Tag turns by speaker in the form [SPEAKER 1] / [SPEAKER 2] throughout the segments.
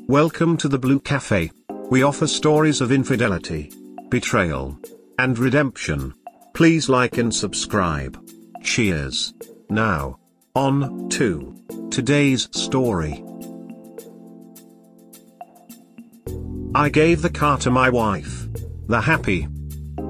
[SPEAKER 1] Welcome to the Blue Cafe. We offer stories of infidelity, betrayal, and redemption. Please like and subscribe. Cheers. Now, on to today's story. I gave the car to my wife. The happy.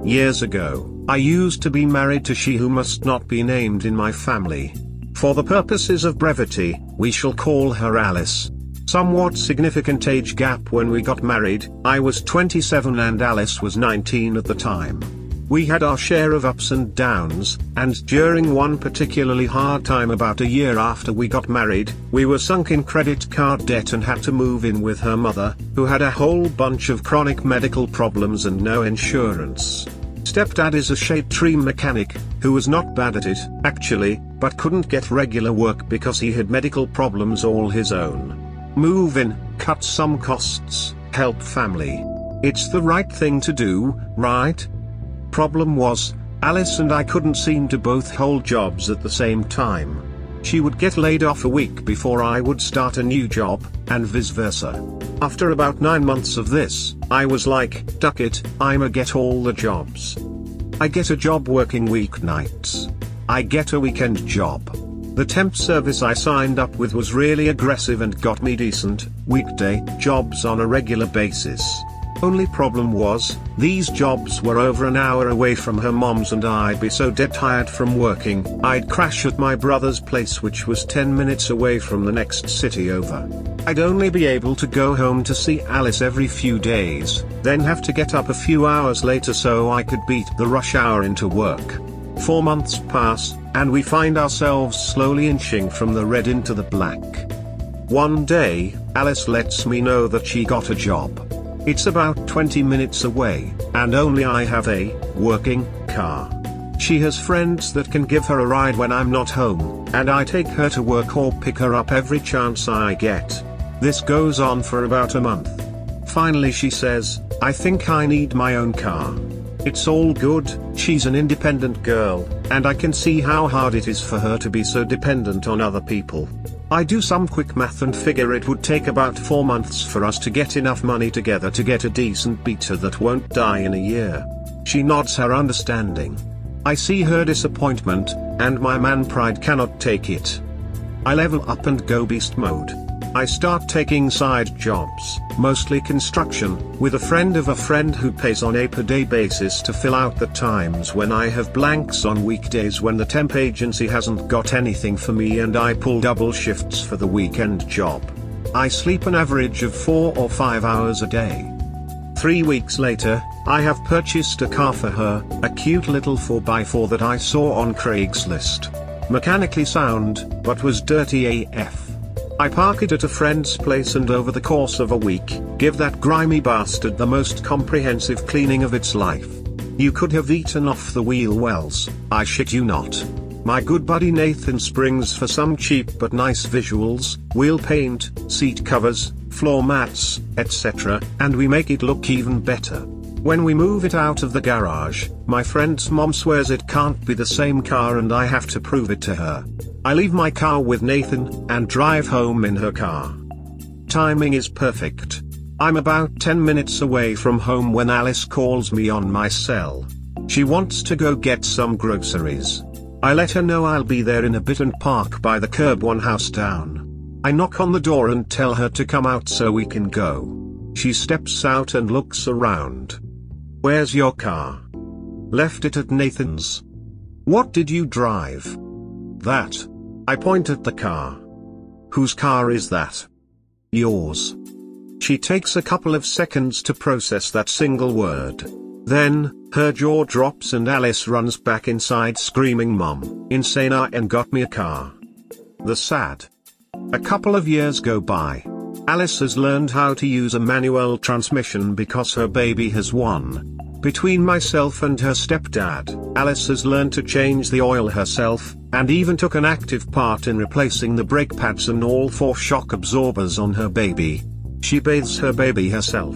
[SPEAKER 1] Years ago, I used to be married to she who must not be named in my family. For the purposes of brevity, we shall call her Alice. Somewhat significant age gap when we got married. I was 27 and Alice was 19 at the time. We had our share of ups and downs, and during one particularly hard time about a year after we got married, we were sunk in credit card debt and had to move in with her mother, who had a whole bunch of chronic medical problems and no insurance. Stepdad is a shade tree mechanic, who was not bad at it, actually, but couldn't get regular work because he had medical problems all his own. Move in, cut some costs, help family. It's the right thing to do, right? Problem was, Alice and I couldn't seem to both hold jobs at the same time. She would get laid off a week before I would start a new job, and vice versa. After about 9 months of this, I was like, duck it, I'ma get all the jobs. I get a job working weeknights. I get a weekend job. The temp service I signed up with was really aggressive and got me decent, weekday, jobs on a regular basis. Only problem was, these jobs were over an hour away from her mom's and I'd be so dead tired from working, I'd crash at my brother's place which was 10 minutes away from the next city over. I'd only be able to go home to see Alice every few days, then have to get up a few hours later so I could beat the rush hour into work. 4 months pass, and we find ourselves slowly inching from the red into the black. One day, Alice lets me know that she got a job. It's about 20 minutes away, and only I have a working car. She has friends that can give her a ride when I'm not home, and I take her to work or pick her up every chance I get. This goes on for about a month. Finally she says, I think I need my own car. It's all good, she's an independent girl, and I can see how hard it is for her to be so dependent on other people. I do some quick math and figure it would take about 4 months for us to get enough money together to get a decent beater that won't die in a year. She nods her understanding. I see her disappointment, and my man pride cannot take it. I level up and go beast mode. I start taking side jobs, mostly construction, with a friend of a friend who pays on a per-day basis to fill out the times when I have blanks on weekdays when the temp agency hasn't got anything for me and I pull double shifts for the weekend job. I sleep an average of 4 or 5 hours a day. 3 weeks later, I have purchased a car for her, a cute little 4x4 that I saw on Craigslist. Mechanically sound, but was dirty AF. I park it at a friend's place and over the course of a week, give that grimy bastard the most comprehensive cleaning of its life. You could have eaten off the wheel wells, I shit you not. My good buddy Nathan springs for some cheap but nice visuals, wheel paint, seat covers, floor mats, etc., and we make it look even better. When we move it out of the garage, my friend's mom swears it can't be the same car and I have to prove it to her. I leave my car with Nathan, and drive home in her car. Timing is perfect. I'm about 10 minutes away from home when Alice calls me on my cell. She wants to go get some groceries. I let her know I'll be there in a bit and park by the curb one house down. I knock on the door and tell her to come out so we can go. She steps out and looks around. Where's your car? Left it at Nathan's. What did you drive? That. I point at the car. Whose car is that? Yours. She takes a couple of seconds to process that single word. Then, her jaw drops and Alice runs back inside screaming, Mom, insane, I ain't got me a car. The sad. A couple of years go by. Alice has learned how to use a manual transmission because her baby has won. Between myself and her stepdad, Alice has learned to change the oil herself, and even took an active part in replacing the brake pads and all 4 shock absorbers on her baby. She bathes her baby herself.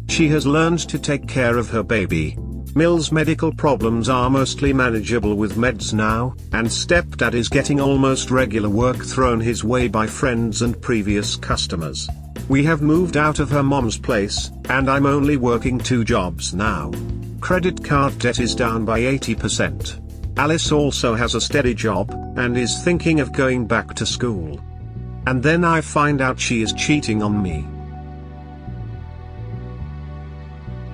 [SPEAKER 1] She has learned to take care of her baby. Mill's medical problems are mostly manageable with meds now, and stepdad is getting almost regular work thrown his way by friends and previous customers. We have moved out of her mom's place, and I'm only working 2 jobs now. Credit card debt is down by 80%. Alice also has a steady job, and is thinking of going back to school. And then I find out she is cheating on me.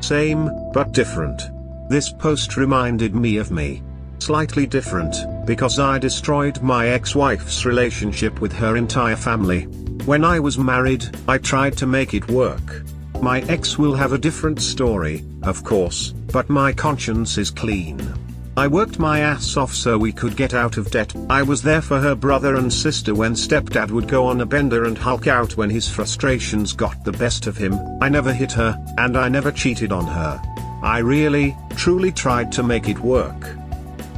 [SPEAKER 1] Same, but different. This post reminded me of me. Slightly different, because I destroyed my ex-wife's relationship with her entire family. When I was married, I tried to make it work. My ex will have a different story, of course, but my conscience is clean. I worked my ass off so we could get out of debt. I was there for her brother and sister when stepdad would go on a bender and hulk out when his frustrations got the best of him. I never hit her, and I never cheated on her. I really, truly tried to make it work.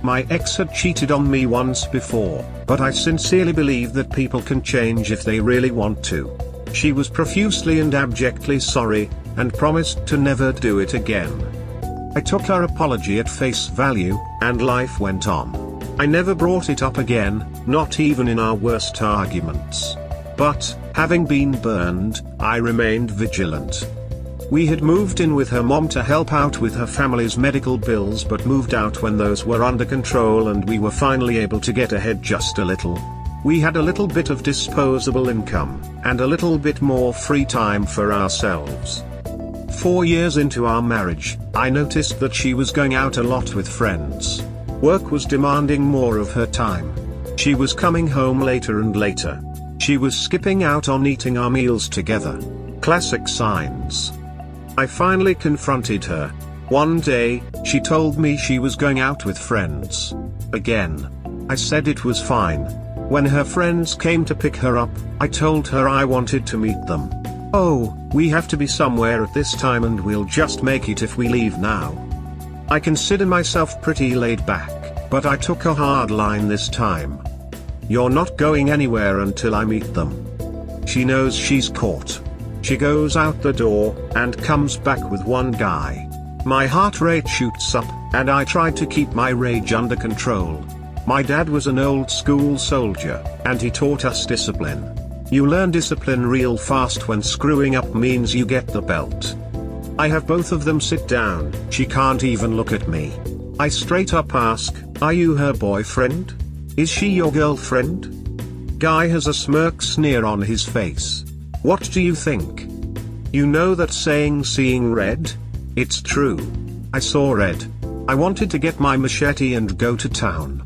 [SPEAKER 1] My ex had cheated on me once before, but I sincerely believe that people can change if they really want to. She was profusely and abjectly sorry, and promised to never do it again. I took her apology at face value, and life went on. I never brought it up again, not even in our worst arguments. But, having been burned, I remained vigilant. We had moved in with her mom to help out with her family's medical bills, but moved out when those were under control and we were finally able to get ahead just a little. We had a little bit of disposable income, and a little bit more free time for ourselves. 4 years into our marriage, I noticed that she was going out a lot with friends. Work was demanding more of her time. She was coming home later and later. She was skipping out on eating our meals together. Classic signs. I finally confronted her. One day, she told me she was going out with friends. Again. I said it was fine. When her friends came to pick her up, I told her I wanted to meet them. Oh, we have to be somewhere at this time and we'll just make it if we leave now. I consider myself pretty laid back, but I took a hard line this time. You're not going anywhere until I meet them. She knows she's caught. She goes out the door, and comes back with one guy. My heart rate shoots up, and I try to keep my rage under control. My dad was an old school soldier, and he taught us discipline. You learn discipline real fast when screwing up means you get the belt. I have both of them sit down. She can't even look at me. I straight up ask, "Are you her boyfriend? Is she your girlfriend?" Guy has a smirk sneer on his face. What do you think? You know that saying seeing red? It's true. I saw red. I wanted to get my machete and go to town.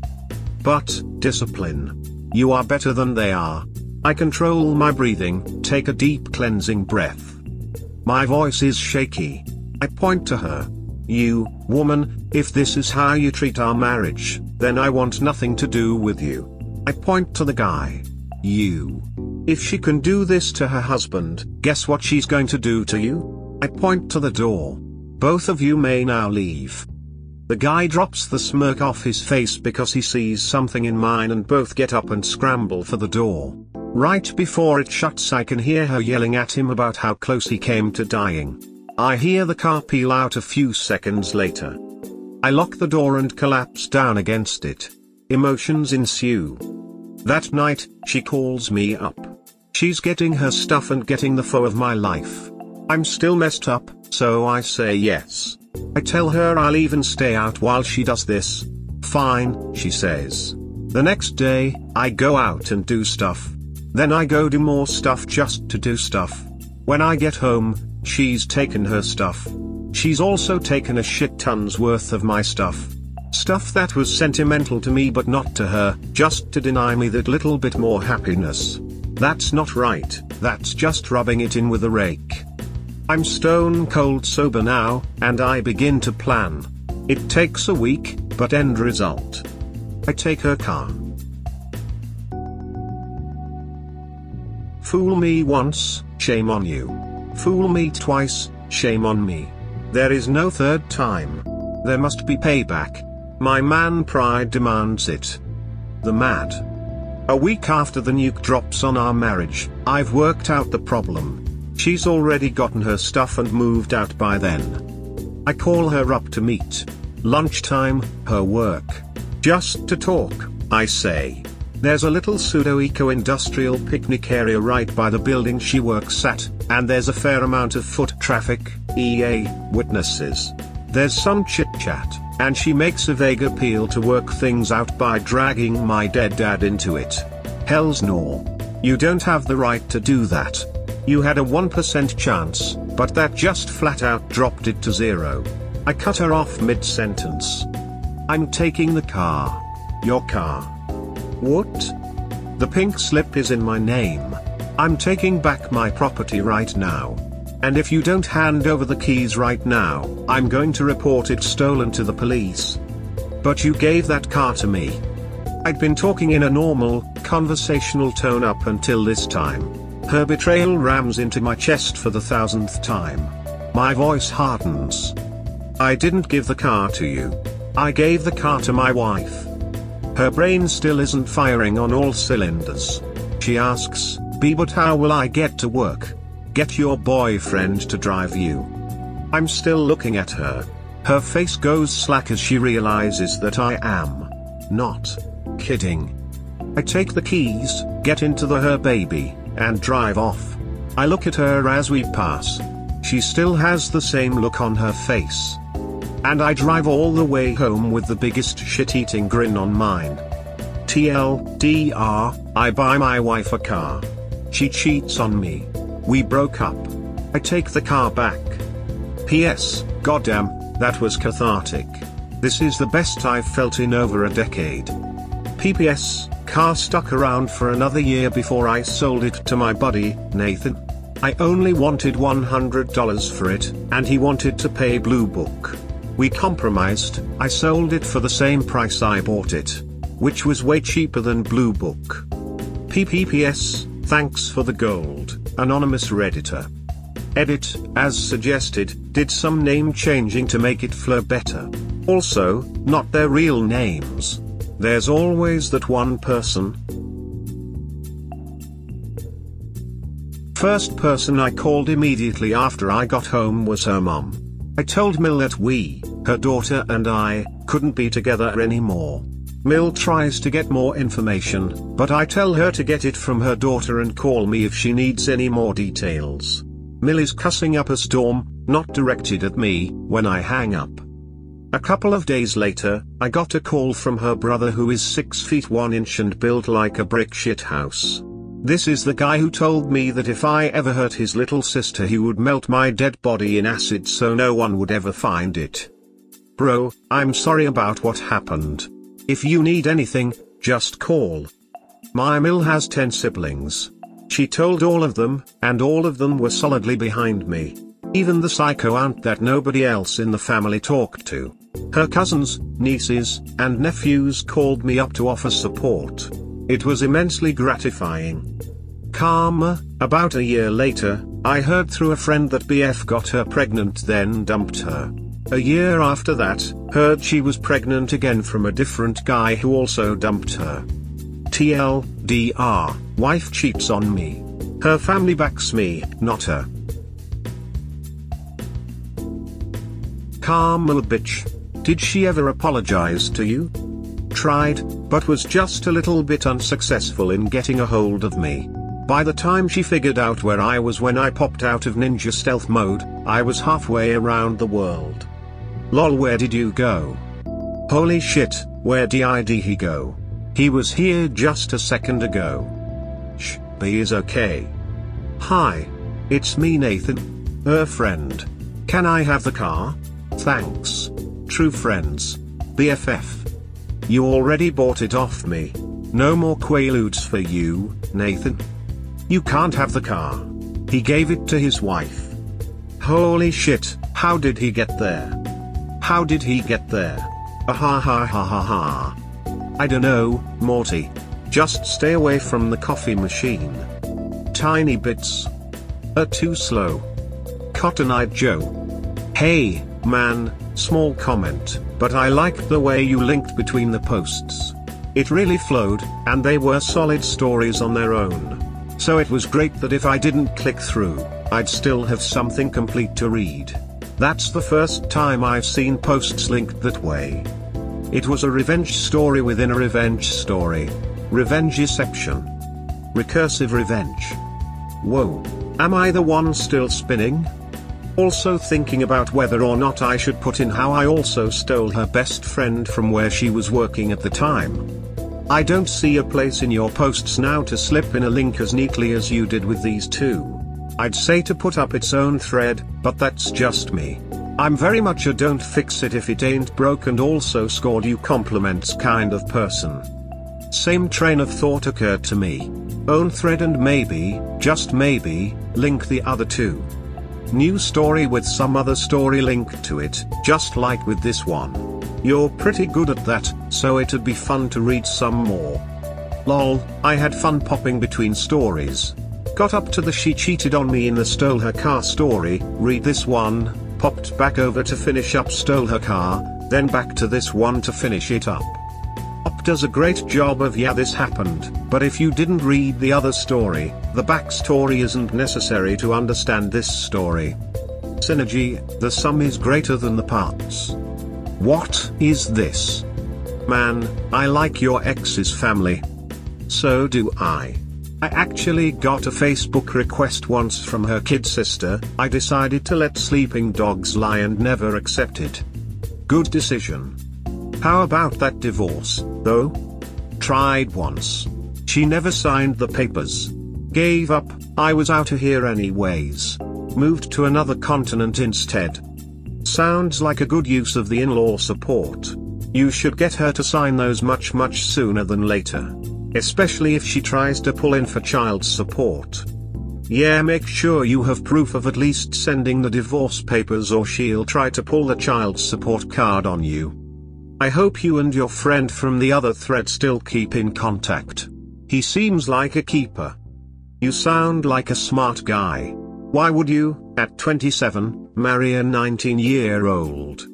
[SPEAKER 1] But, discipline. You are better than they are. I control my breathing, take a deep cleansing breath. My voice is shaky. I point to her. You, woman, if this is how you treat our marriage, then I want nothing to do with you. I point to the guy. You. If she can do this to her husband, guess what she's going to do to you? I point to the door. Both of you may now leave. The guy drops the smirk off his face because he sees something in mine, and both get up and scramble for the door. Right before it shuts, I can hear her yelling at him about how close he came to dying. I hear the car peel out a few seconds later. I lock the door and collapse down against it. Emotions ensue. That night, she calls me up. She's getting her stuff and getting the foe of my life. I'm still messed up, so I say yes. I tell her I'll even stay out while she does this. Fine, she says. The next day, I go out and do stuff. Then I go do more stuff just to do stuff. When I get home, she's taken her stuff. She's also taken a shit ton's worth of my stuff. Stuff that was sentimental to me but not to her, just to deny me that little bit more happiness. That's not right, that's just rubbing it in with a rake. I'm stone cold sober now, and I begin to plan. It takes a week, but end result. I take her car. Fool me once, shame on you. Fool me twice, shame on me. There is no third time. There must be payback. My man pride demands it. The mad. A week after the nuke drops on our marriage, I've worked out the problem. She's already gotten her stuff and moved out by then. I call her up to meet. Lunchtime, her work. Just to talk, I say. There's a little pseudo-eco-industrial picnic area right by the building she works at, and there's a fair amount of foot traffic, witnesses. There's some chit-chat, and she makes a vague appeal to work things out by dragging my dead dad into it. Hell's no. You don't have the right to do that. You had a 1% chance, but that just flat out dropped it to 0. I cut her off mid-sentence. I'm taking the car. Your car. What? The pink slip is in my name. I'm taking back my property right now. And if you don't hand over the keys right now, I'm going to report it stolen to the police. But you gave that car to me. I'd been talking in a normal, conversational tone up until this time. Her betrayal rams into my chest for the 1000th time. My voice hardens. I didn't give the car to you. I gave the car to my wife. Her brain still isn't firing on all cylinders. She asks, but how will I get to work? Get your boyfriend to drive you. I'm still looking at her. Her face goes slack as she realizes that I am not kidding. I take the keys, get into her baby, and drive off. I look at her as we pass. She still has the same look on her face. And I drive all the way home with the biggest shit-eating grin on mine. TLDR, I buy my wife a car. She cheats on me. We broke up. I take the car back. P.S. Goddamn, that was cathartic. This is the best I've felt in over a decade. P.P.S. Car stuck around for another year before I sold it to my buddy, Nathan. I only wanted $100 for it, and he wanted to pay Blue Book. We compromised. I sold it for the same price I bought it, which was way cheaper than Blue Book. PPPS, thanks for the gold, anonymous Redditor. Edit, as suggested, did some name changing to make it flow better. Also, not their real names. There's always that one person. First person I called immediately after I got home was her mom. I told Mill that we, her daughter and I, couldn't be together anymore. Mill tries to get more information, but I tell her to get it from her daughter and call me if she needs any more details. Mill is cussing up a storm, not directed at me, when I hang up. A couple of days later, I got a call from her brother who is 6 feet 1 inch and built like a brick shit house. This is the guy who told me that if I ever hurt his little sister he would melt my dead body in acid so no one would ever find it. Bro, I'm sorry about what happened. If you need anything, just call. My Mill has 10 siblings. She told all of them, and all of them were solidly behind me. Even the psycho aunt that nobody else in the family talked to. Her cousins, nieces, and nephews called me up to offer support. It was immensely gratifying. Karma, about a year later, I heard through a friend that BF got her pregnant then dumped her. A year after that, heard she was pregnant again from a different guy who also dumped her. TLDR, wife cheats on me. Her family backs me, not her. Karma bitch. Did she ever apologize to you? Tried, but was just a little bit unsuccessful in getting a hold of me. By the time she figured out where I was when I popped out of ninja stealth mode, I was halfway around the world. Lol, where did you go? Holy shit, where did he go? He was here just a second ago. Shh, he is okay. Hi. It's me Nathan. Her friend. Can I have the car? Thanks. True friends. BFF. You already bought it off me. No more quaaludes for you, Nathan. You can't have the car. He gave it to his wife. Holy shit, how did he get there? How did he get there? Ha ha ha ha ha. I don't know, Morty. Just stay away from the coffee machine. Tiny bits. Too slow. Cotton-eyed Joe. Hey, man, small comment, but I liked the way you linked between the posts. It really flowed, and they were solid stories on their own. So it was great that if I didn't click through, I'd still have something complete to read. That's the first time I've seen posts linked that way. It was a revenge story within a revenge story. Revengeception. Recursive revenge. Whoa. Am I the one still spinning? Also thinking about whether or not I should put in how I also stole her best friend from where she was working at the time. I don't see a place in your posts now to slip in a link as neatly as you did with these two. I'd say to put up its own thread, but that's just me. I'm very much a don't fix it if it ain't broke and also scored you compliments kind of person. Same train of thought occurred to me. Own thread and maybe, just maybe, link the other two. New story with some other story linked to it, just like with this one. You're pretty good at that, so it'd be fun to read some more. Lol, I had fun popping between stories. Got up to the she cheated on me in the stole her car story, read this one, popped back over to finish up stole her car, then back to this one to finish it up. Op does a great job of yeah this happened, but if you didn't read the other story, the backstory isn't necessary to understand this story. Synergy, the sum is greater than the parts. What is this? Man, I like your ex's family. So do I. I actually got a Facebook request once from her kid sister. I decided to let sleeping dogs lie and never accepted. Good decision. How about that divorce, though? Tried once. She never signed the papers. Gave up, I was out of here anyways. Moved to another continent instead. Sounds like a good use of the in-law support. You should get her to sign those much sooner than later. Especially if she tries to pull in for child support. Yeah, make sure you have proof of at least sending the divorce papers or she'll try to pull the child support card on you. I hope you and your friend from the other thread still keep in contact. He seems like a keeper. You sound like a smart guy. Why would you, at 27, marry a 19-year-old?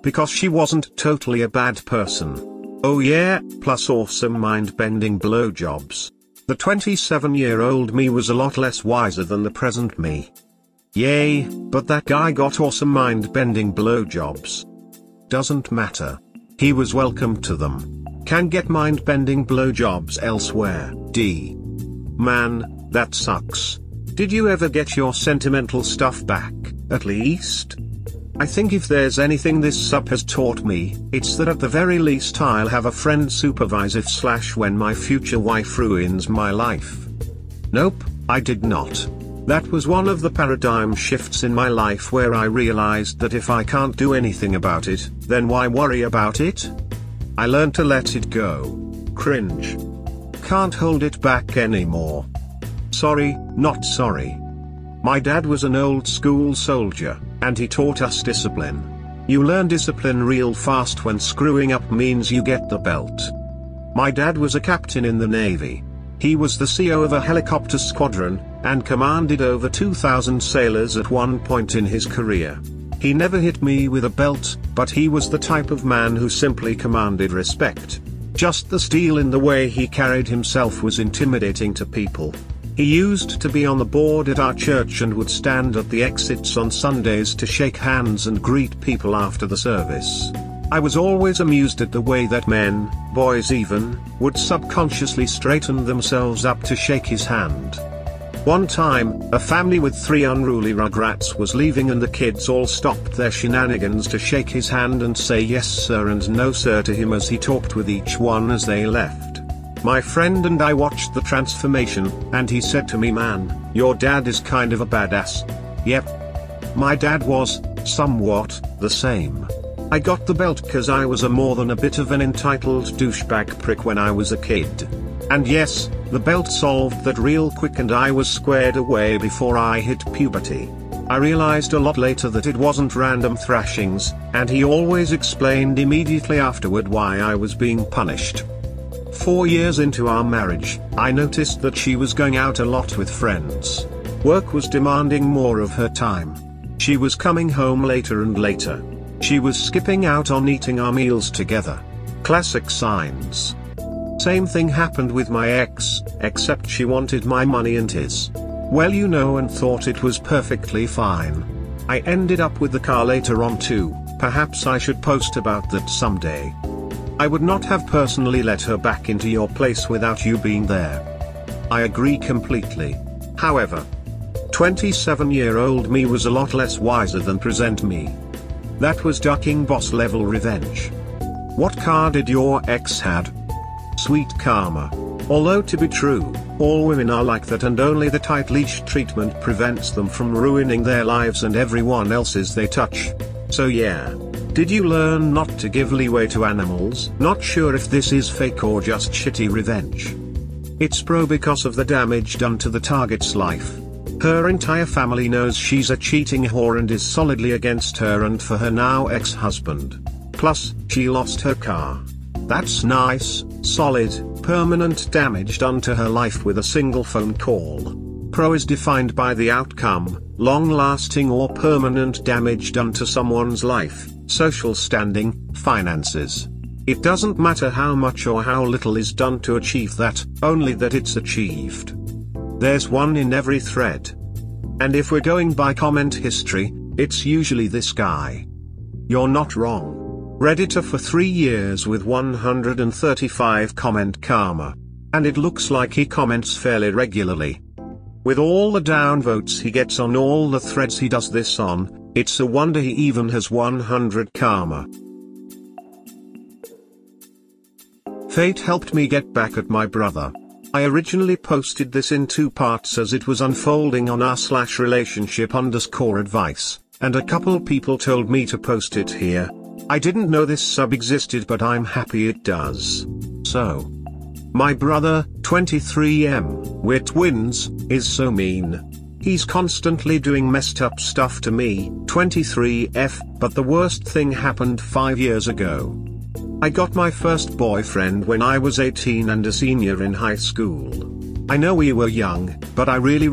[SPEAKER 1] Because she wasn't totally a bad person. Oh yeah, plus awesome mind-bending blowjobs. The 27-year-old me was a lot less wiser than the present me. Yay, but that guy got awesome mind-bending blowjobs. Doesn't matter. He was welcome to them. Can get mind-bending blowjobs elsewhere. D. Man, that sucks. Did you ever get your sentimental stuff back, at least? I think if there's anything this sub has taught me, it's that at the very least I'll have a friend supervise if / when my future wife ruins my life. Nope, I did not. That was one of the paradigm shifts in my life where I realized that if I can't do anything about it, then why worry about it? I learned to let it go. Cringe. Can't hold it back anymore. Sorry, not sorry. My dad was an old school soldier, and he taught us discipline. You learn discipline real fast when screwing up means you get the belt. My dad was a captain in the Navy. He was the CO of a helicopter squadron, and commanded over 2,000 sailors at one point in his career. He never hit me with a belt, but he was the type of man who simply commanded respect. Just the steel in the way he carried himself was intimidating to people. He used to be on the board at our church and would stand at the exits on Sundays to shake hands and greet people after the service. I was always amused at the way that men, boys even, would subconsciously straighten themselves up to shake his hand. One time, a family with 3 unruly rugrats was leaving and the kids all stopped their shenanigans to shake his hand and say yes sir and no sir to him as he talked with each one as they left. My friend and I watched the transformation, and he said to me, "Man, your dad is kind of a badass." Yep. My dad was, somewhat, the same. I got the belt cause I was a more than a bit of an entitled douchebag prick when I was a kid. And yes, the belt solved that real quick and I was squared away before I hit puberty. I realized a lot later that it wasn't random thrashings, and he always explained immediately afterward why I was being punished. 4 years into our marriage, I noticed that she was going out a lot with friends. Work was demanding more of her time. She was coming home later and later. She was skipping out on eating our meals together. Classic signs. Same thing happened with my ex, except she wanted my money and his. Well, you know, and thought it was perfectly fine. I ended up with the car later on too. Perhaps I should post about that someday. I would not have personally let her back into your place without you being there. I agree completely. However, 27-year-old me was a lot less wiser than present me. That was ducking boss level revenge. What car did your ex had? Sweet karma. Although to be true, all women are like that and only the tight leash treatment prevents them from ruining their lives and everyone else's they touch. So yeah. Did you learn not to give leeway to animals? Not sure if this is fake or just shitty revenge. It's pro because of the damage done to the target's life. Her entire family knows she's a cheating whore and is solidly against her and for her now ex-husband. Plus, she lost her car. That's nice, solid, permanent damage done to her life with a single phone call. Pro is defined by the outcome, long-lasting or permanent damage done to someone's life, social standing, finances. It doesn't matter how much or how little is done to achieve that, only that it's achieved. There's one in every thread. And if we're going by comment history, it's usually this guy. You're not wrong. Redditor for 3 years with 135 comment karma. And it looks like he comments fairly regularly. With all the downvotes he gets on all the threads he does this on, it's a wonder he even has 100 karma. Fate helped me get back at my brother. I originally posted this in 2 parts as it was unfolding on r/relationship_advice, and a couple people told me to post it here. I didn't know this sub existed but I'm happy it does. So. My brother, 23M, we're twins, is so mean. He's constantly doing messed up stuff to me, 23F, but the worst thing happened 5 years ago. I got my first boyfriend when I was 18 and a senior in high school. I know we were young, but I really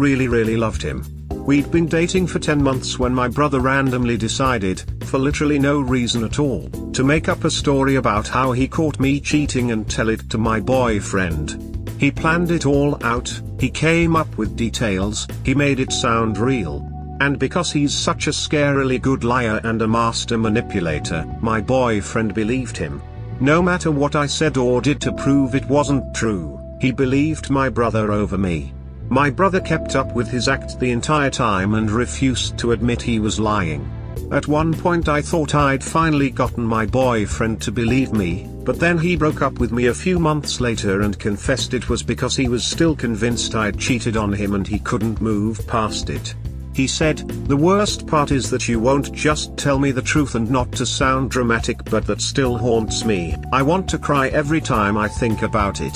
[SPEAKER 1] loved him. We'd been dating for 10 months when my brother randomly decided, for literally no reason at all, to make up a story about how he caught me cheating and tell it to my boyfriend. He planned it all out, he came up with details, he made it sound real. And because he's such a scarily good liar and a master manipulator, my boyfriend believed him. No matter what I said or did to prove it wasn't true, he believed my brother over me. My brother kept up with his act the entire time and refused to admit he was lying. At one point I thought I'd finally gotten my boyfriend to believe me, but then he broke up with me a few months later and confessed it was because he was still convinced I'd cheated on him and he couldn't move past it. He said, "The worst part is that you won't just tell me the truth, and not to sound dramatic but that still haunts me. I want to cry every time I think about it.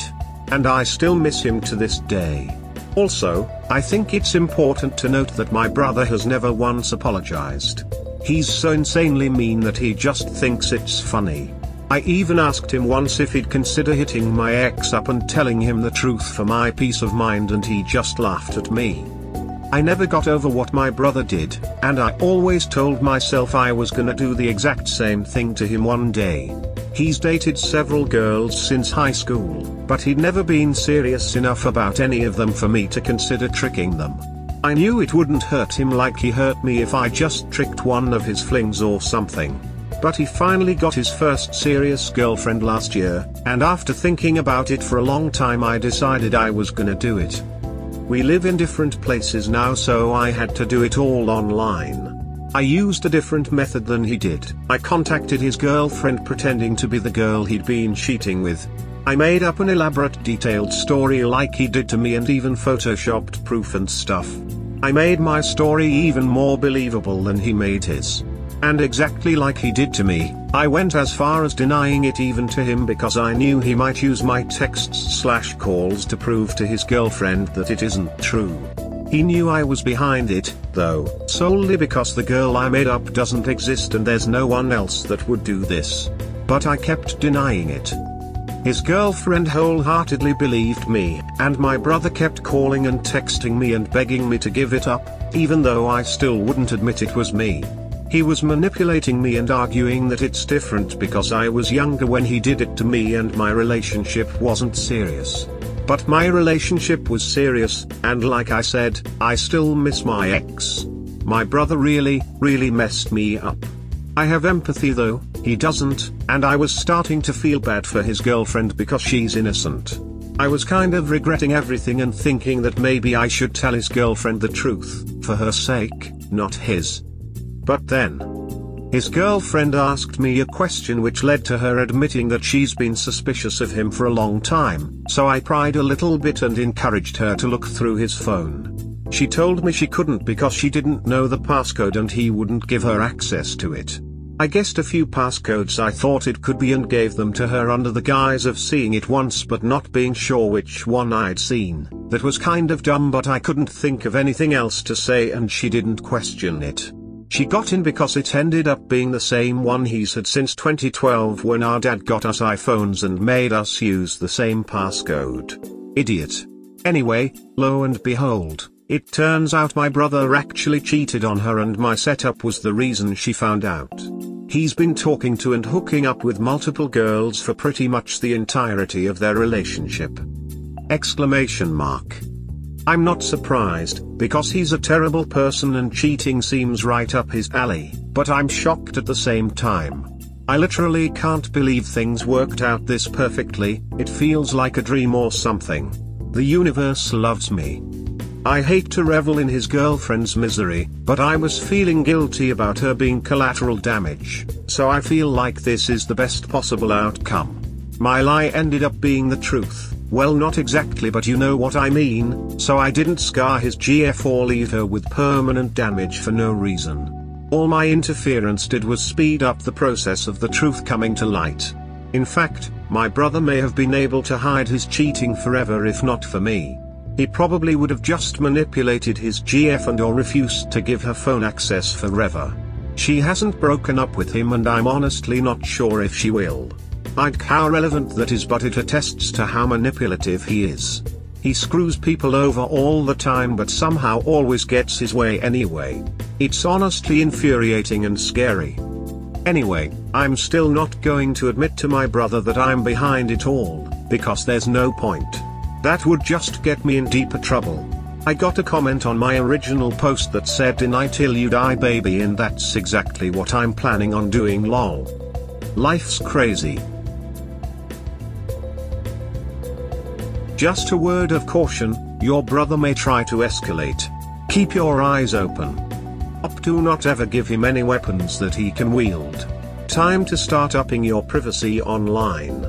[SPEAKER 1] And I still miss him to this day." Also, I think it's important to note that my brother has never once apologized. He's so insanely mean that he just thinks it's funny. I even asked him once if he'd consider hitting my ex up and telling him the truth for my peace of mind, and he just laughed at me. I never got over what my brother did, and I always told myself I was gonna do the exact same thing to him one day. He's dated several girls since high school, but he'd never been serious enough about any of them for me to consider tricking them. I knew it wouldn't hurt him like he hurt me if I just tricked one of his flings or something. But he finally got his first serious girlfriend last year, and after thinking about it for a long time I decided I was gonna do it. We live in different places now, so I had to do it all online. I used a different method than he did. I contacted his girlfriend pretending to be the girl he'd been cheating with. I made up an elaborate detailed story like he did to me and even photoshopped proof and stuff. I made my story even more believable than he made his. And exactly like he did to me, I went as far as denying it even to him because I knew he might use my texts/calls to prove to his girlfriend that it isn't true. He knew I was behind it, though, solely because the girl I made up doesn't exist and there's no one else that would do this. But I kept denying it. His girlfriend wholeheartedly believed me, and my brother kept calling and texting me and begging me to give it up, even though I still wouldn't admit it was me. He was manipulating me and arguing that it's different because I was younger when he did it to me and my relationship wasn't serious. But my relationship was serious, and like I said, I still miss my ex. My brother really messed me up. I have empathy though, He doesn't, and I was starting to feel bad for his girlfriend because she's innocent. I was kind of regretting everything and thinking that maybe I should tell his girlfriend the truth, for her sake, not his. But then, his girlfriend asked me a question which led to her admitting that she's been suspicious of him for a long time, so I pried a little bit and encouraged her to look through his phone. She told me she couldn't because she didn't know the passcode and he wouldn't give her access to it. I guessed a few passcodes I thought it could be and gave them to her under the guise of seeing it once but not being sure which one I'd seen. That was kind of dumb, but I couldn't think of anything else to say and she didn't question it. She got in because it ended up being the same one he's had since 2012 when our dad got us iPhones and made us use the same passcode. Idiot. Anyway, lo and behold, it turns out my brother actually cheated on her and my setup was the reason she found out. He's been talking to and hooking up with multiple girls for pretty much the entirety of their relationship. Exclamation mark. I'm not surprised, because he's a terrible person and cheating seems right up his alley, but I'm shocked at the same time. I literally can't believe things worked out this perfectly. It feels like a dream or something. The universe loves me. I hate to revel in his girlfriend's misery, but I was feeling guilty about her being collateral damage, so I feel like this is the best possible outcome. My lie ended up being the truth. Well, not exactly, but you know what I mean, so I didn't scar his GF or leave her with permanent damage for no reason. All my interference did was speed up the process of the truth coming to light. In fact, my brother may have been able to hide his cheating forever if not for me. He probably would have just manipulated his GF and or refused to give her phone access forever. She hasn't broken up with him and I'm honestly not sure if she will. How relevant that is, but it attests to how manipulative he is. He screws people over all the time but somehow always gets his way anyway. It's honestly infuriating and scary. Anyway, I'm still not going to admit to my brother that I'm behind it all, because there's no point. That would just get me in deeper trouble. I got a comment on my original post that said "deny till you die baby," and that's exactly what I'm planning on doing, lol. Life's crazy. Just a word of caution, your brother may try to escalate. Keep your eyes open. Do not ever give him any weapons that he can wield. Time to start upping your privacy online.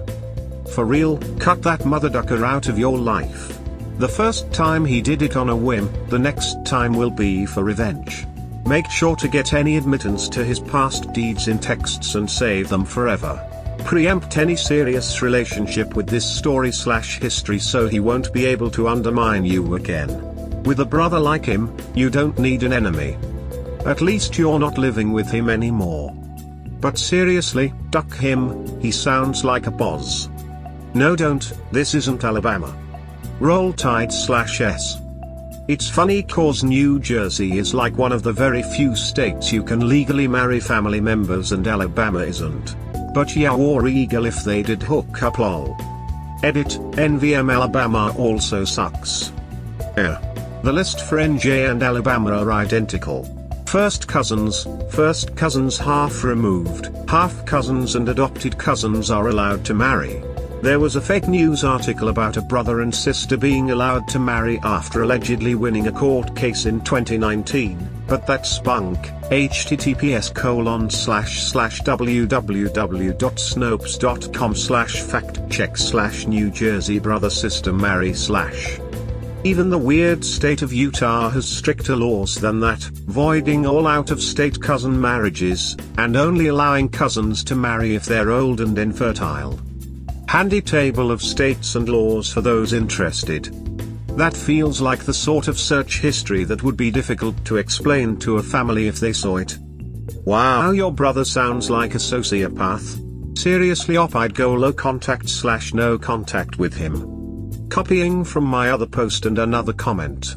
[SPEAKER 1] For real, cut that mother ducker out of your life. The first time he did it on a whim, the next time will be for revenge. Make sure to get any admittance to his past deeds in texts and save them forever. Preempt any serious relationship with this story/history so he won't be able to undermine you again. With a brother like him, you don't need an enemy. At least you're not living with him anymore. But seriously, duck him, he sounds like a boss. No, don't, this isn't Alabama. Roll Tide/S. It's funny cause New Jersey is like one of the very few states you can legally marry family members and Alabama isn't. But yeah, war eagle if they did hook up, lol. Edit, NVM Alabama also sucks. The list for NJ and Alabama are identical. First cousins half removed, half cousins and adopted cousins are allowed to marry. There was a fake news article about a brother and sister being allowed to marry after allegedly winning a court case in 2019, but that's bunk. https://www.snopes.com/factcheck/New Jersey brother sister marry/. Even the weird state of Utah has stricter laws than that, voiding all out-of-state cousin marriages, and only allowing cousins to marry if they're old and infertile. Handy table of states and laws for those interested. That feels like the sort of search history that would be difficult to explain to a family if they saw it. Wow, your brother sounds like a sociopath. Seriously, I'd go low contact/no contact with him. Copying from my other post and another comment.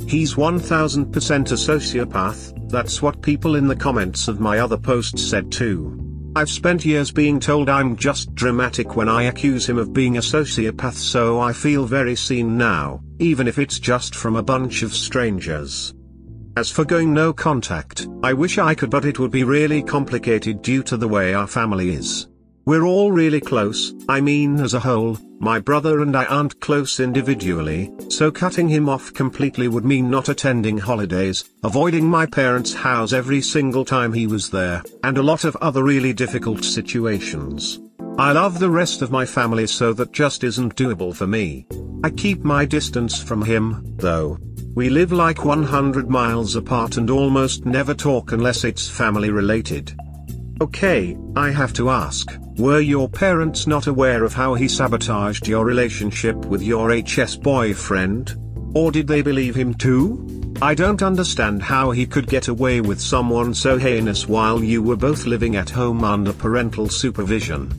[SPEAKER 1] He's 1000% a sociopath, that's what people in the comments of my other post said too. I've spent years being told I'm just dramatic when I accuse him of being a sociopath, so I feel very seen now, even if it's just from a bunch of strangers. As for going no contact, I wish I could, but it would be really complicated due to the way our family is. We're all really close, I mean as a whole. My brother and I aren't close individually, so cutting him off completely would mean not attending holidays, avoiding my parents' house every single time he was there, and a lot of other really difficult situations. I love the rest of my family, so that just isn't doable for me. I keep my distance from him, though. We live like 100 miles apart and almost never talk unless it's family related. Okay, I have to ask, were your parents not aware of how he sabotaged your relationship with your HS boyfriend? Or did they believe him too? I don't understand how he could get away with someone so heinous while you were both living at home under parental supervision.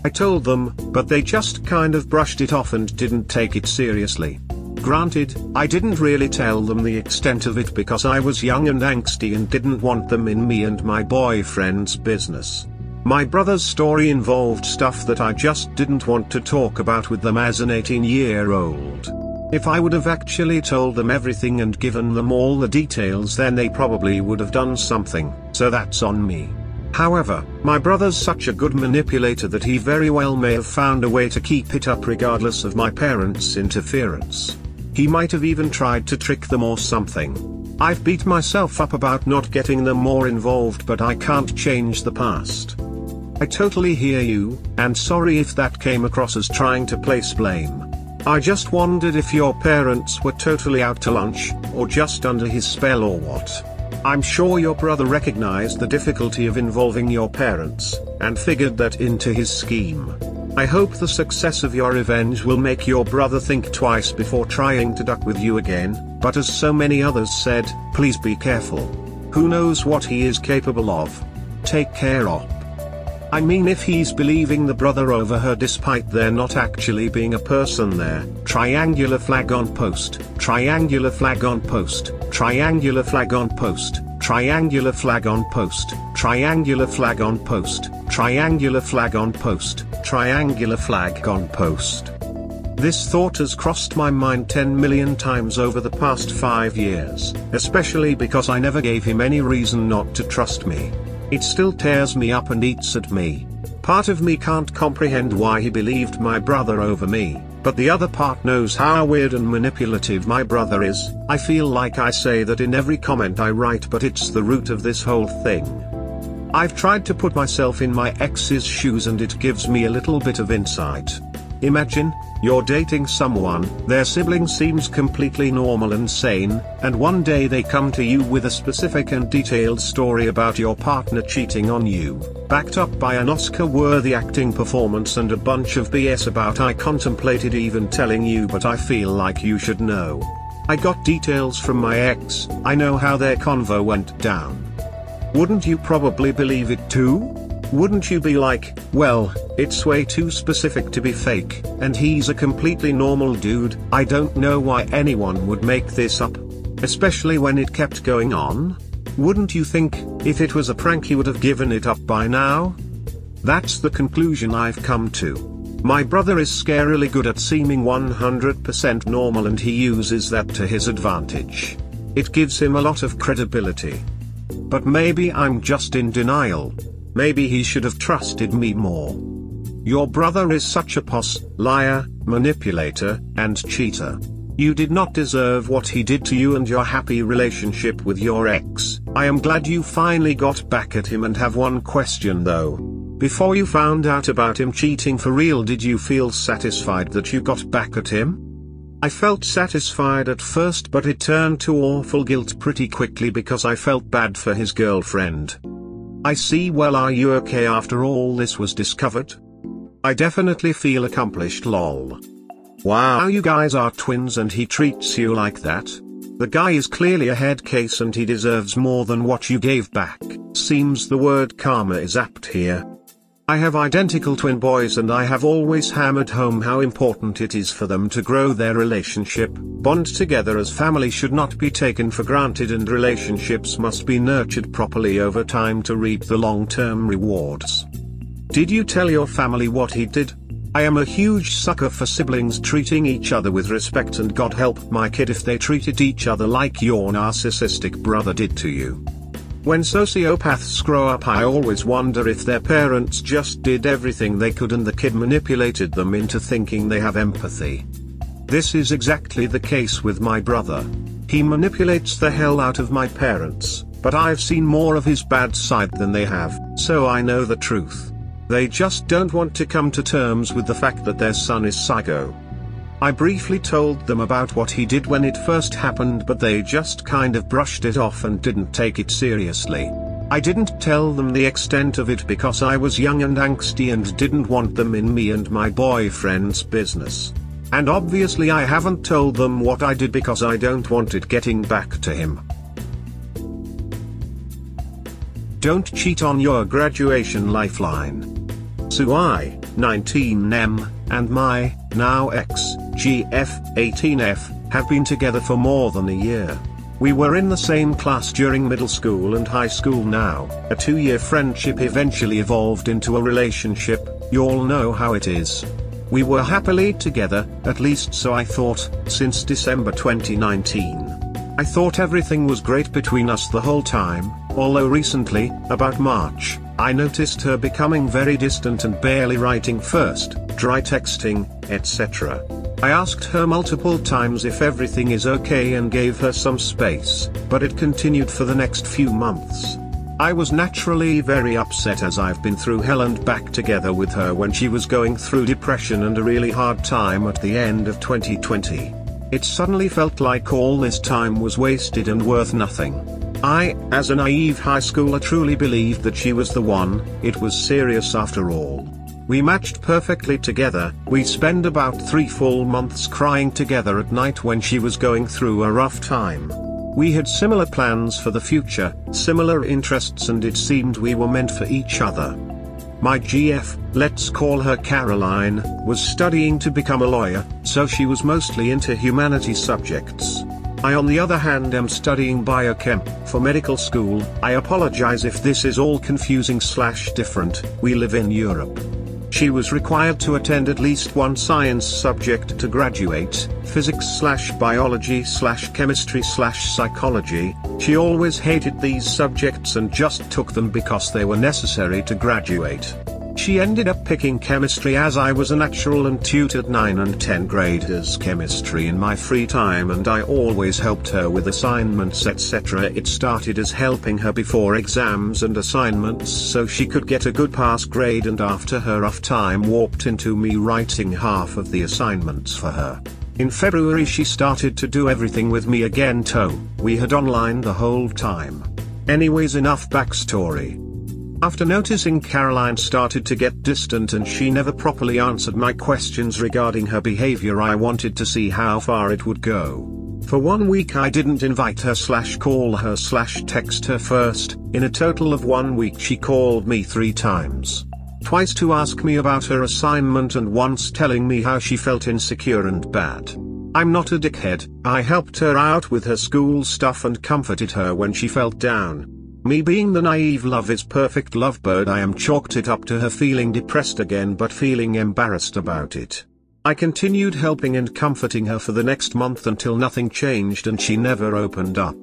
[SPEAKER 1] I told them, but they just kind of brushed it off and didn't take it seriously. Granted, I didn't really tell them the extent of it because I was young and angsty and didn't want them in me and my boyfriend's business. My brother's story involved stuff that I just didn't want to talk about with them as an 18-year-old. If I would have actually told them everything and given them all the details, then they probably would have done something, so that's on me. However, my brother's such a good manipulator that he very well may have found a way to keep it up regardless of my parents' interference. He might have even tried to trick them or something. I've beat myself up about not getting them more involved, but I can't change the past. I totally hear you, and sorry if that came across as trying to place blame. I just wondered if your parents were totally out to lunch, or just under his spell or what. I'm sure your brother recognized the difficulty of involving your parents, and figured that into his scheme. I hope the success of your revenge will make your brother think twice before trying to duck with you again, but as so many others said, please be careful. Who knows what he is capable of? Take care op. I mean, if he's believing the brother over her despite there not actually being a person there. Triangular flag on post, triangular flag on post, triangular flag on post, triangular flag on post, triangular flag on post, triangular flag on post, triangular flag on post. This thought has crossed my mind 10 million times over the past 5 years, especially because I never gave him any reason not to trust me. It still tears me up and eats at me. Part of me can't comprehend why he believed my brother over me, but the other part knows how weird and manipulative my brother is. I feel like I say that in every comment I write, but it's the root of this whole thing. I've tried to put myself in my ex's shoes and it gives me a little bit of insight. Imagine, you're dating someone, their sibling seems completely normal and sane, and one day they come to you with a specific and detailed story about your partner cheating on you, backed up by an Oscar-worthy acting performance and a bunch of BS about I contemplated even telling you but I feel like you should know. I got details from my ex, I know how their convo went down. Wouldn't you probably believe it too? Wouldn't you be like, well, it's way too specific to be fake, and he's a completely normal dude, I don't know why anyone would make this up. Especially when it kept going on? Wouldn't you think, if it was a prank he would have given it up by now? That's the conclusion I've come to. My brother is scarily good at seeming 100% normal and he uses that to his advantage. It gives him a lot of credibility. But maybe I'm just in denial. Maybe he should have trusted me more. Your brother is such a liar, manipulator, and cheater. You did not deserve what he did to you and your happy relationship with your ex. I am glad you finally got back at him and have one question though. Before you found out about him cheating for real, did you feel satisfied that you got back at him? I felt satisfied at first, but it turned to awful guilt pretty quickly because I felt bad for his girlfriend. I see. Well, are you okay after all this was discovered? I definitely feel accomplished lol. Wow, you guys are twins and he treats you like that? The guy is clearly a head case and he deserves more than what you gave back. Seems the word karma is apt here. I have identical twin boys and I have always hammered home how important it is for them to grow their relationship, bond together as family should not be taken for granted and relationships must be nurtured properly over time to reap the long-term rewards. Did you tell your family what he did? I am a huge sucker for siblings treating each other with respect, and God help my kid if they treated each other like your narcissistic brother did to you. When sociopaths grow up, I always wonder if their parents just did everything they could and the kid manipulated them into thinking they have empathy. This is exactly the case with my brother. He manipulates the hell out of my parents, but I've seen more of his bad side than they have, so I know the truth. They just don't want to come to terms with the fact that their son is psycho. I briefly told them about what he did when it first happened, but they just kind of brushed it off and didn't take it seriously. I didn't tell them the extent of it because I was young and angsty and didn't want them in me and my boyfriend's business. And obviously I haven't told them what I did because I don't want it getting back to him. Don't cheat on your graduation lifeline. So I, 19M, and my, now ex, GF, 18F, have been together for more than a year. We were in the same class during middle school and high school. Now, a 2-year friendship eventually evolved into a relationship. Y'all know how it is. We were happily together, at least so I thought, since December 2019. I thought everything was great between us the whole time, although recently, about March, I noticed her becoming very distant and barely writing first, dry texting, etc. I asked her multiple times if everything is okay and gave her some space, but it continued for the next few months. I was naturally very upset as I've been through hell and back together with her when she was going through depression and a really hard time at the end of 2020. It suddenly felt like all this time was wasted and worth nothing. I, as a naive high schooler, truly believed that she was the one. It was serious after all. We matched perfectly together. We spent about 3 full months crying together at night when she was going through a rough time. We had similar plans for the future, similar interests, and it seemed we were meant for each other. My GF, let's call her Caroline, was studying to become a lawyer, so she was mostly into humanities subjects. I, on the other hand, am studying biochem for medical school. I apologize if this is all confusing/different. We live in Europe. She was required to attend at least one science subject to graduate, physics/biology/chemistry/psychology. She always hated these subjects and just took them because they were necessary to graduate. She ended up picking chemistry as I was a natural and tutored 9 and 10 graders chemistry in my free time, and I always helped her with assignments, etc. It started as helping her before exams and assignments so she could get a good pass grade, and after her rough time warped into me writing half of the assignments for her. In February she started to do everything with me again, we had online the whole time. Anyways, enough backstory. After noticing Caroline started to get distant and she never properly answered my questions regarding her behavior, I wanted to see how far it would go. For 1 week I didn't invite her/call her/text her first. In a total of 1 week she called me 3 times. Twice to ask me about her assignment and once telling me how she felt insecure and bad. I'm not a dickhead. I helped her out with her school stuff and comforted her when she felt down. Me being the naive love is perfect lovebird, I am chalked it up to her feeling depressed again but feeling embarrassed about it. I continued helping and comforting her for the next month until nothing changed and she never opened up.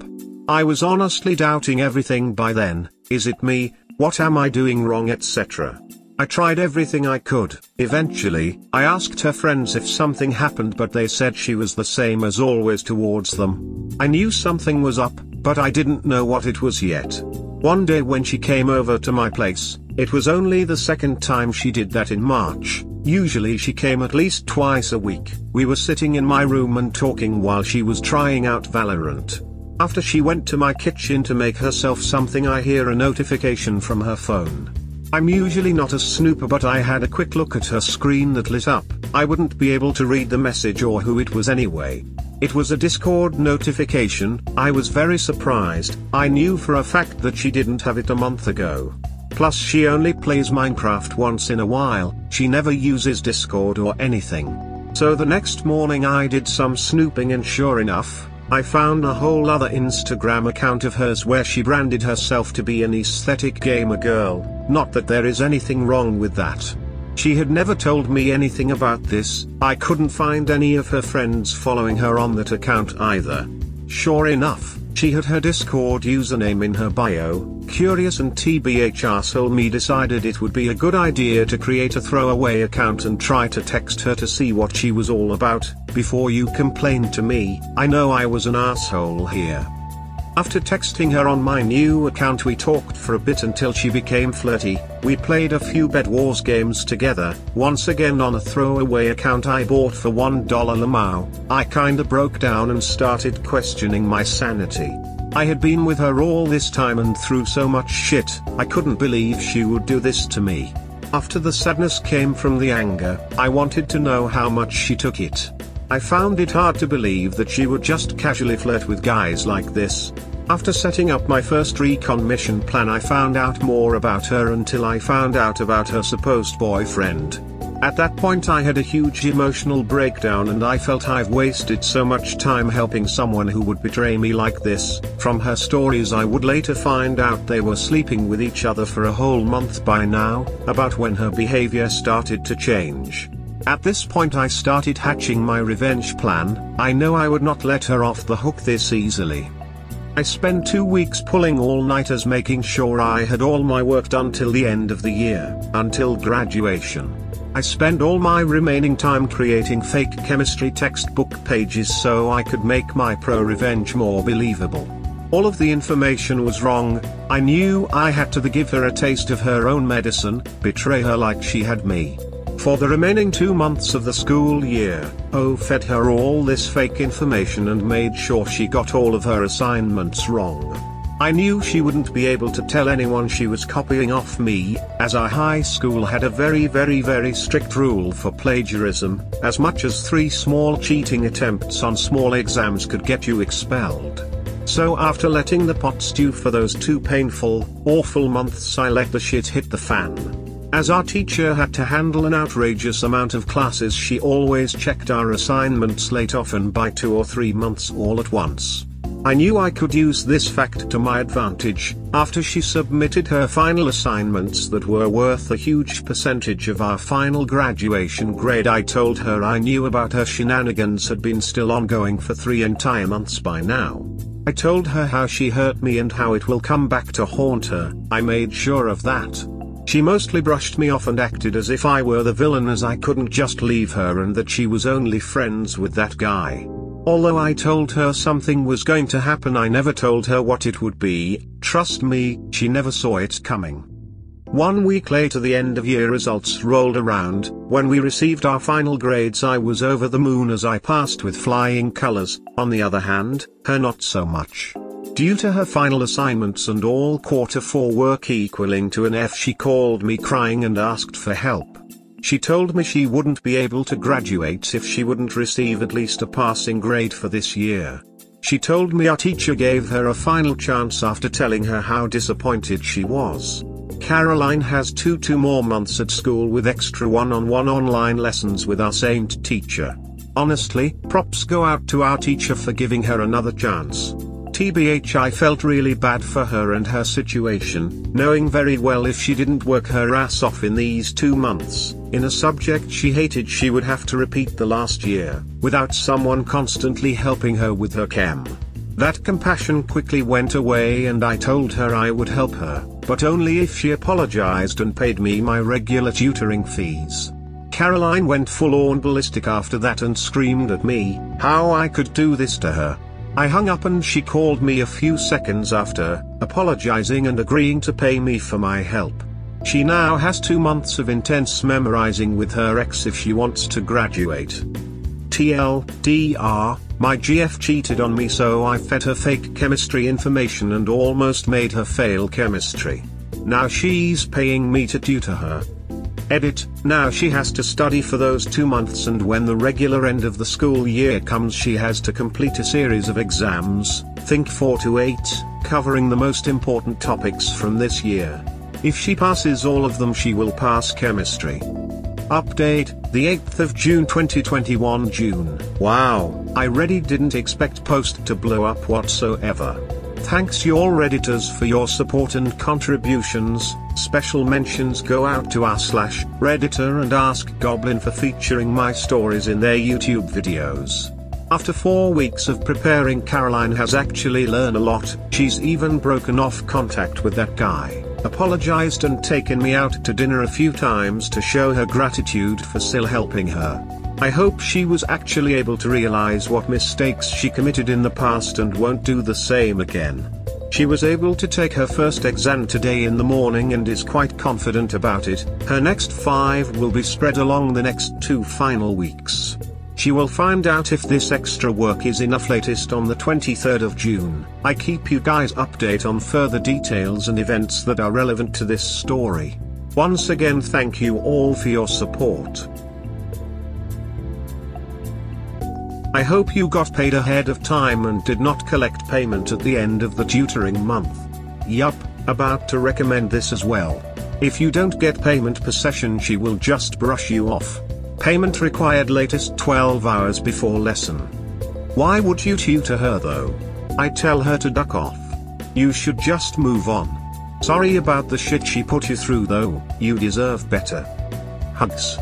[SPEAKER 1] I was honestly doubting everything by then. Is it me? What am I doing wrong, etc. I tried everything I could. Eventually, I asked her friends if something happened, but they said she was the same as always towards them. I knew something was up, but I didn't know what it was yet. One day when she came over to my place, it was only the second time she did that in March. Usually she came at least twice a week. We were sitting in my room and talking while she was trying out Valorant. After she went to my kitchen to make herself something, I hear a notification from her phone. I'm usually not a snooper, but I had a quick look at her screen that lit up. I wouldn't be able to read the message or who it was anyway. It was a Discord notification. I was very surprised. I knew for a fact that she didn't have it a month ago. Plus she only plays Minecraft once in a while. She never uses Discord or anything. So the next morning I did some snooping and sure enough, I found a whole other Instagram account of hers where she branded herself to be an aesthetic gamer girl. Not that there is anything wrong with that. She had never told me anything about this. I couldn't find any of her friends following her on that account either. Sure enough, she had her Discord username in her bio. Curious and TBH arsehole me decided it would be a good idea to create a throwaway account and try to text her to see what she was all about. Before you complain to me, I know I was an arsehole here. After texting her on my new account, we talked for a bit until she became flirty. We played a few Bed Wars games together, once again on a throwaway account I bought for $1 Lamau. I kinda broke down and started questioning my sanity. I had been with her all this time and through so much shit, I couldn't believe she would do this to me. After the sadness came from the anger, I wanted to know how much she took it. I found it hard to believe that she would just casually flirt with guys like this. After setting up my first recon mission plan, I found out more about her until I found out about her supposed boyfriend. At that point I had a huge emotional breakdown and I felt I've wasted so much time helping someone who would betray me like this. From her stories I would later find out they were sleeping with each other for a whole month by now, about when her behavior started to change. At this point I started hatching my revenge plan. I know I would not let her off the hook this easily. I spent 2 weeks pulling all-nighters making sure I had all my work done till the end of the year, until graduation. I spent all my remaining time creating fake chemistry textbook pages so I could make my pro-revenge more believable. All of the information was wrong. I knew I had to give her a taste of her own medicine, betray her like she had me. For the remaining 2 months of the school year, fed her all this fake information and made sure she got all of her assignments wrong. I knew she wouldn't be able to tell anyone she was copying off me, as our high school had a very strict rule for plagiarism. As much as 3 small cheating attempts on small exams could get you expelled. So after letting the pot stew for those 2 painful, awful months, I let the shit hit the fan. As our teacher had to handle an outrageous amount of classes, she always checked our assignments late, often by 2 or 3 months all at once. I knew I could use this fact to my advantage. After she submitted her final assignments that were worth a huge percentage of our final graduation grade, I told her I knew about her shenanigans had been still ongoing for 3 entire months by now. I told her how she hurt me and how it will come back to haunt her. I made sure of that. She mostly brushed me off and acted as if I were the villain, as I couldn't just leave her and that she was only friends with that guy. Although I told her something was going to happen, I never told her what it would be. Trust me, she never saw it coming. 1 week later, the end of year results rolled around. When we received our final grades, I was over the moon as I passed with flying colors. On the other hand, her not so much. Due to her final assignments and all quarter 4 work equaling to an F, she called me crying and asked for help. She told me she wouldn't be able to graduate if she wouldn't receive at least a passing grade for this year. She told me our teacher gave her a final chance after telling her how disappointed she was. Caroline has 2 more months at school with extra one-on-one online lessons with our saint teacher. Honestly, props go out to our teacher for giving her another chance. TBH, I felt really bad for her and her situation, knowing very well if she didn't work her ass off in these 2 months, in a subject she hated, she would have to repeat the last year, without someone constantly helping her with her chem. That compassion quickly went away and I told her I would help her, but only if she apologized and paid me my regular tutoring fees. Caroline went full-on ballistic after that and screamed at me how I could do this to her. I hung up and she called me a few seconds after, apologizing and agreeing to pay me for my help. She now has 2 months of intense memorizing with her ex if she wants to graduate. TLDR, my GF cheated on me, so I fed her fake chemistry information and almost made her fail chemistry. Now she's paying me to tutor her. Edit, now she has to study for those 2 months, and when the regular end of the school year comes she has to complete a series of exams, think 4 to 8, covering the most important topics from this year. If she passes all of them she will pass chemistry. Update, the 8th of June 2021 June. Wow, I really didn't expect post to blow up whatsoever. Thanks you all Redditors for your support and contributions. Special mentions go out to r/Redditor and Ask Goblin for featuring my stories in their YouTube videos. After 4 weeks of preparing, Caroline has actually learned a lot. She's even broken off contact with that guy, apologized and taken me out to dinner a few times to show her gratitude for still helping her. I hope she was actually able to realize what mistakes she committed in the past and won't do the same again. She was able to take her first exam today in the morning and is quite confident about it. Her next 5 will be spread along the next 2 final weeks. She will find out if this extra work is enough latest on the 23rd of June. I keep you guys update on further details and events that are relevant to this story. Once again, thank you all for your support. I hope you got paid ahead of time and did not collect payment at the end of the tutoring month. Yup, about to recommend this as well. If you don't get payment per session, she will just brush you off. Payment required latest 12 hours before lesson. Why would you tutor her though? I tell her to duck off. You should just move on. Sorry about the shit she put you through though, you deserve better. Hugs.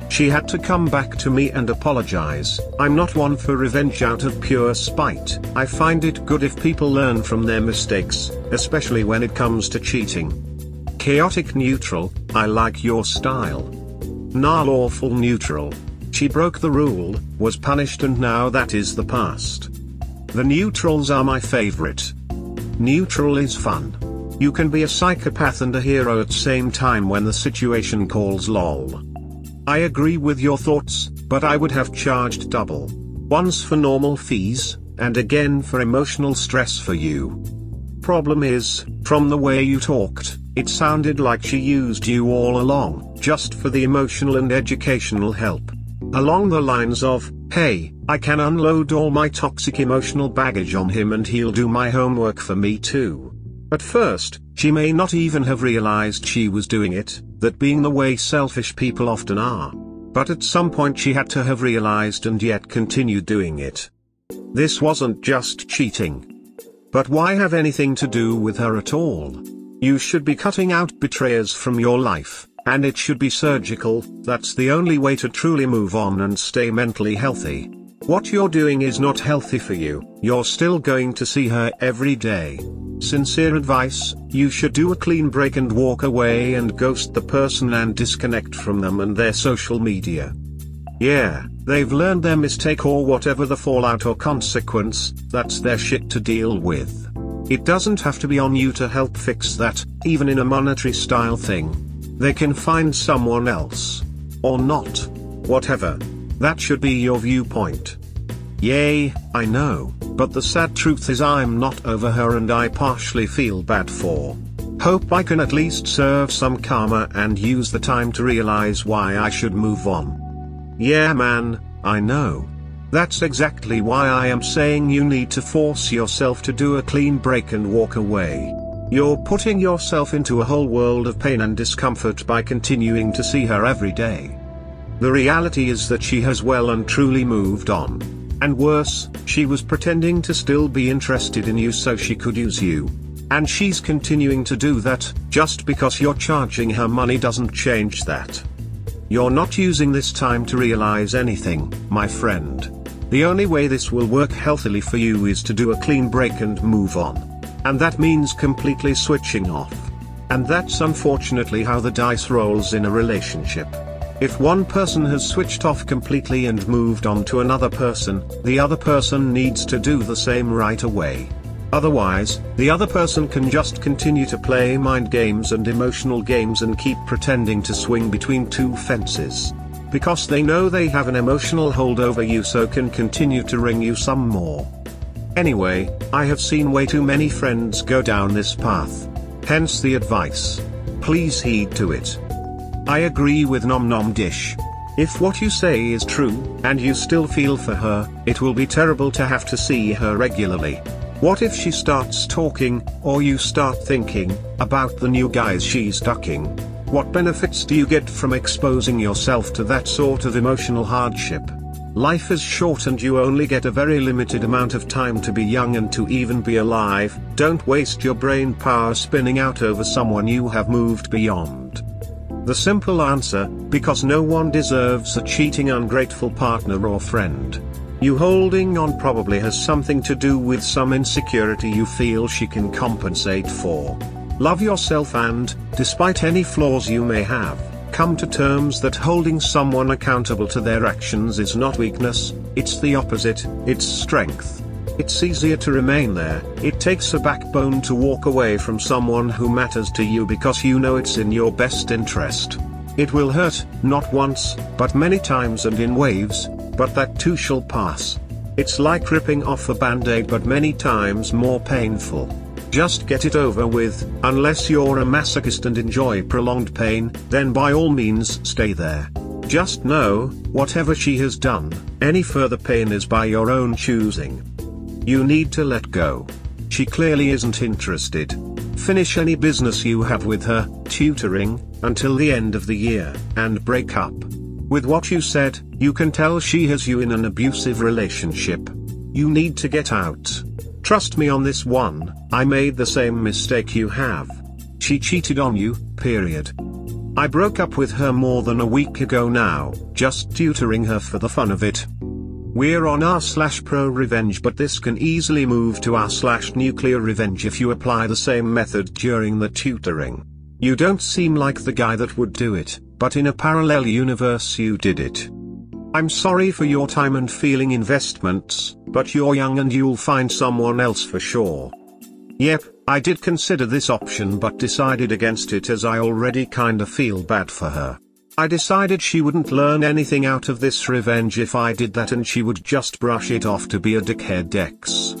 [SPEAKER 1] She had to come back to me and apologize. I'm not one for revenge out of pure spite. I find it good if people learn from their mistakes, especially when it comes to cheating. Chaotic neutral, I like your style. Nah, lawful neutral. She broke the rule, was punished, and now that is the past. The neutrals are my favorite. Neutral is fun. You can be a psychopath and a hero at same time when the situation calls, lol. I agree with your thoughts, but I would have charged double. Once for normal fees, and again for emotional stress for you. Problem is, from the way you talked, it sounded like she used you all along, just for the emotional and educational help. Along the lines of, hey, I can unload all my toxic emotional baggage on him and he'll do my homework for me too. At first, she may not even have realized she was doing it, that being the way selfish people often are. But at some point she had to have realized and yet continued doing it. This wasn't just cheating. But why have anything to do with her at all? You should be cutting out betrayers from your life, and it should be surgical. That's the only way to truly move on and stay mentally healthy. What you're doing is not healthy for you. You're still going to see her every day. Sincere advice, you should do a clean break and walk away and ghost the person and disconnect from them and their social media. Yeah, they've learned their mistake or whatever the fallout or consequence, that's their shit to deal with. It doesn't have to be on you to help fix that, even in a monetary style thing. They can find someone else. Or not. Whatever. That should be your viewpoint. Yay, I know, but the sad truth is I'm not over her and I partially feel bad for. Hope I can at least serve some karma and use the time to realize why I should move on. Yeah man, I know. That's exactly why I am saying you need to force yourself to do a clean break and walk away. You're putting yourself into a whole world of pain and discomfort by continuing to see her every day. The reality is that she has well and truly moved on. And worse, she was pretending to still be interested in you so she could use you. And she's continuing to do that. Just because you're charging her money doesn't change that. You're not using this time to realize anything, my friend. The only way this will work healthily for you is to do a clean break and move on. And that means completely switching off. And that's unfortunately how the dice rolls in a relationship. If one person has switched off completely and moved on to another person, the other person needs to do the same right away. Otherwise, the other person can just continue to play mind games and emotional games and keep pretending to swing between two fences. Because they know they have an emotional hold over you, so can continue to wring you some more. Anyway, I have seen way too many friends go down this path. Hence the advice. Please heed to it. I agree with Nom Nom Dish. If what you say is true, and you still feel for her, it will be terrible to have to see her regularly. What if she starts talking, or you start thinking, about the new guys she's ducking? What benefits do you get from exposing yourself to that sort of emotional hardship? Life is short and you only get a very limited amount of time to be young and to even be alive. Don't waste your brain power spinning out over someone you have moved beyond. The simple answer: because no one deserves a cheating, ungrateful partner or friend. You holding on probably has something to do with some insecurity you feel she can compensate for. Love yourself and, despite any flaws you may have, come to terms that holding someone accountable to their actions is not weakness, it's the opposite, it's strength. It's easier to remain there. It takes a backbone to walk away from someone who matters to you because you know it's in your best interest. It will hurt, not once, but many times and in waves, but that too shall pass. It's like ripping off a band-aid, but many times more painful. Just get it over with. Unless you're a masochist and enjoy prolonged pain, then by all means stay there. Just know, whatever she has done, any further pain is by your own choosing. You need to let go. She clearly isn't interested. Finish any business you have with her, tutoring, until the end of the year, and break up. With what you said, you can tell she has you in an abusive relationship. You need to get out. Trust me on this one, I made the same mistake you have. She cheated on you, period. I broke up with her more than a week ago now, just tutoring her for the fun of it. We're on r/pro revenge, but this can easily move to r/nuclear revenge if you apply the same method during the tutoring. You don't seem like the guy that would do it, but in a parallel universe you did it. I'm sorry for your time and feeling investments, but you're young and you'll find someone else for sure. Yep, I did consider this option but decided against it as I already kinda feel bad for her. I decided she wouldn't learn anything out of this revenge if I did that, and she would just brush it off to be a dickhead ex.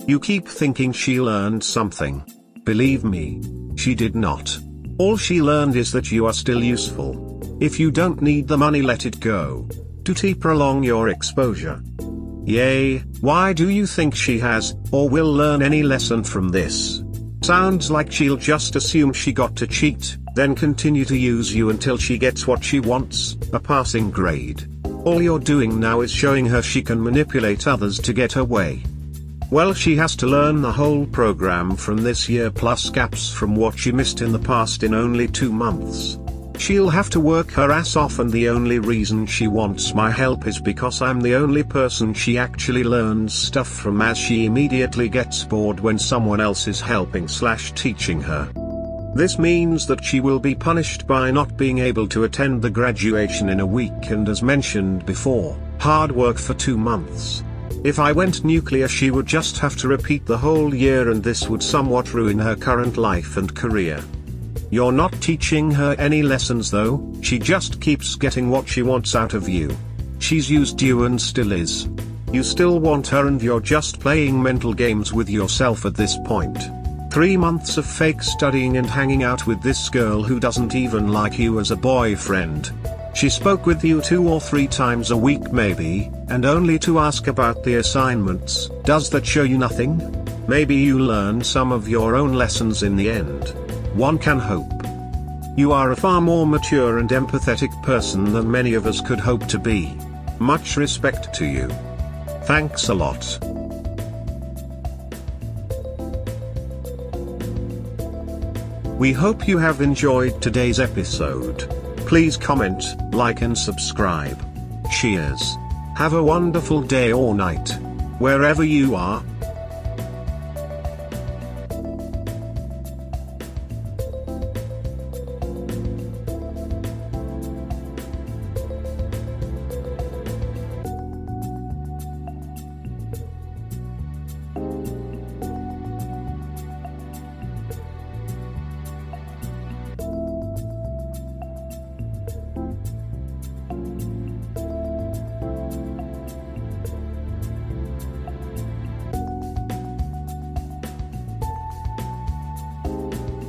[SPEAKER 1] You keep thinking she learned something. Believe me, she did not. All she learned is that you are still useful. If you don't need the money, let it go. To prolong your exposure. Yay, why do you think she has, or will learn any lesson from this? Sounds like she'll just assume she got to cheat, then continue to use you until she gets what she wants, a passing grade. All you're doing now is showing her she can manipulate others to get her way. Well, she has to learn the whole program from this year plus gaps from what she missed in the past in only 2 months. She'll have to work her ass off, and the only reason she wants my help is because I'm the only person she actually learns stuff from, as she immediately gets bored when someone else is helping/teaching her. This means that she will be punished by not being able to attend the graduation in a week, and as mentioned before, hard work for 2 months. If I went nuclear, she would just have to repeat the whole year, and this would somewhat ruin her current life and career. You're not teaching her any lessons though, she just keeps getting what she wants out of you. She's used you and still is. You still want her, and you're just playing mental games with yourself at this point. 3 months of fake studying and hanging out with this girl who doesn't even like you as a boyfriend. She spoke with you 2 or 3 times a week maybe, and only to ask about the assignments. Does that show you nothing? Maybe you learn some of your own lessons in the end. One can hope. You are a far more mature and empathetic person than many of us could hope to be. Much respect to you. Thanks a lot. We hope you have enjoyed today's episode. Please comment, like and subscribe. Cheers. Have a wonderful day or night, wherever you are.